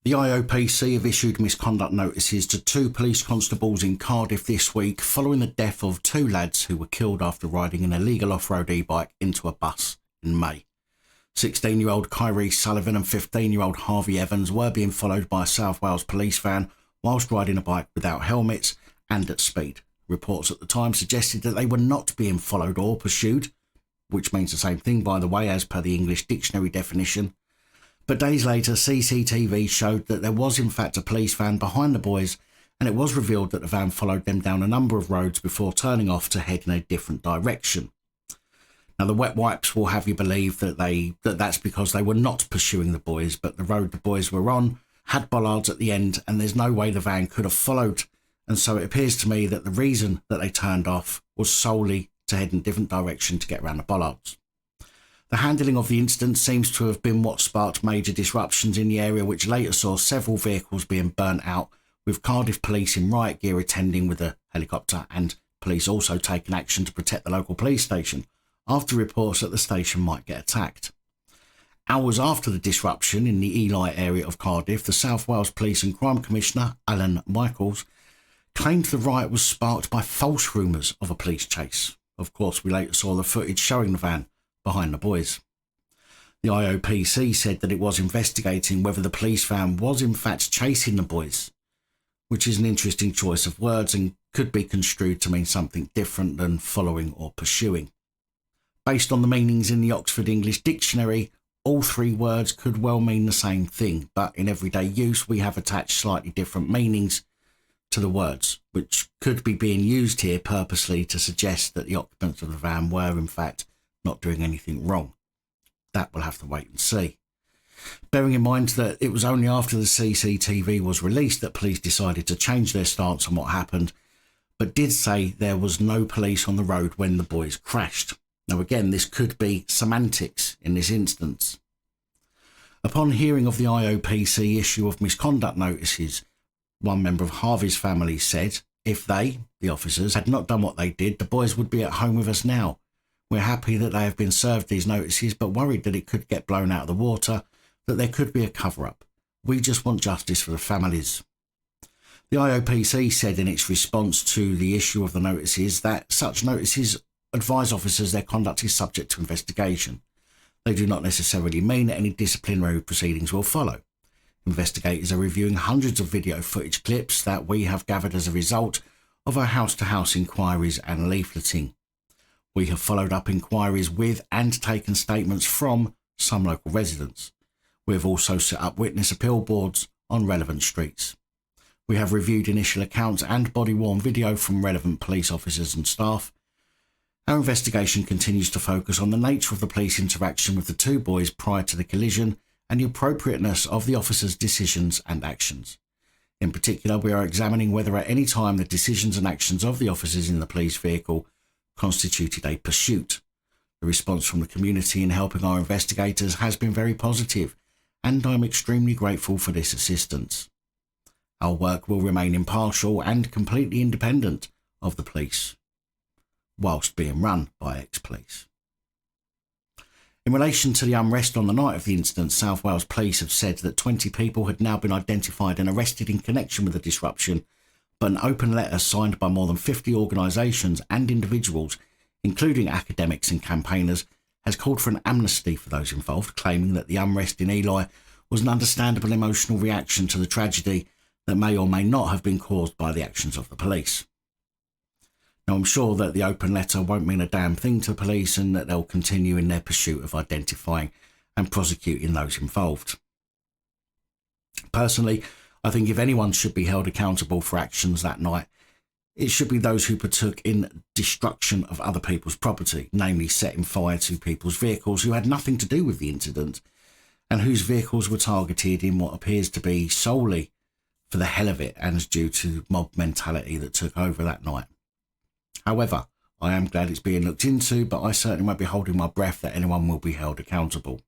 The IOPC have issued misconduct notices to 2 police constables in Cardiff this week following the death of 2 lads who were killed after riding an illegal off-road e-bike into a bus in May. 16-year-old Kyrees Sullivan and 15-year-old Harvey Evans were being followed by a South Wales police van whilst riding a bike without helmets and at speed. Reports at the time suggested that they were not being followed or pursued, which means the same thing by the way as per the English dictionary definition. But days later, CCTV showed that there was in fact a police van behind the boys, and it was revealed that the van followed them down a number of roads before turning off to head in a different direction. Now, the wet wipes will have you believe that that's because they were not pursuing the boys, but the road the boys were on had bollards at the end, and there's no way the van could have followed. And so it appears to me that the reason that they turned off was solely to head in a different direction to get around the bollards. The handling of the incident seems to have been what sparked major disruptions in the area, which later saw several vehicles being burnt out, with Cardiff police in riot gear attending with a helicopter and police also taking action to protect the local police station after reports that the station might get attacked. Hours after the disruption in the Ely area of Cardiff, the South Wales Police and Crime Commissioner, Alan Michaels, claimed the riot was sparked by false rumours of a police chase. Of course, we later saw the footage showing the van behind the boys. The IOPC said that it was investigating whether the police van was in fact chasing the boys, which is an interesting choice of words and could be construed to mean something different than following or pursuing. Based on the meanings in the Oxford English Dictionary, all 3 words could well mean the same thing, but in everyday use we have attached slightly different meanings to the words, which could be being used here purposely to suggest that the occupants of the van were in fact not doing anything wrong. That we'll have to wait and see. Bearing in mind that it was only after the CCTV was released that police decided to change their stance on what happened, but did say there was no police on the road when the boys crashed. Now again, this could be semantics in this instance. Upon hearing of the IOPC issue of misconduct notices, one member of Harvey's family said, if they, the officers, had not done what they did, the boys would be at home with us now. We're happy that they have been served these notices, but worried that it could get blown out of the water, that there could be a cover-up. We just want justice for the families. The IOPC said in its response to the issue of the notices that such notices advise officers their conduct is subject to investigation. They do not necessarily mean that any disciplinary proceedings will follow. Investigators are reviewing hundreds of video footage clips that we have gathered as a result of our house-to-house inquiries and leafleting. We have followed up inquiries with and taken statements from some local residents. We have also set up witness appeal boards on relevant streets. We have reviewed initial accounts and body-worn video from relevant police officers and staff. Our investigation continues to focus on the nature of the police interaction with the 2 boys prior to the collision and the appropriateness of the officers' decisions and actions. In particular, we are examining whether at any time the decisions and actions of the officers in the police vehicle constituted a pursuit. The response from the community in helping our investigators has been very positive, and I'm extremely grateful for this assistance. Our work will remain impartial and completely independent of the police, whilst being run by ex-police. In relation to the unrest on the night of the incident, South Wales Police have said that 20 people had now been identified and arrested in connection with the disruption, but an open letter signed by more than 50 organisations and individuals, including academics and campaigners, has called for an amnesty for those involved, claiming that the unrest in Ely was an understandable emotional reaction to the tragedy that may or may not have been caused by the actions of the police. Now, I'm sure that the open letter won't mean a damn thing to the police and that they'll continue in their pursuit of identifying and prosecuting those involved. Personally, I think if anyone should be held accountable for actions that night, it should be those who partook in destruction of other people's property, namely setting fire to people's vehicles who had nothing to do with the incident and whose vehicles were targeted in what appears to be solely for the hell of it and is due to mob mentality that took over that night. However, I am glad it's being looked into, but I certainly won't be holding my breath that anyone will be held accountable.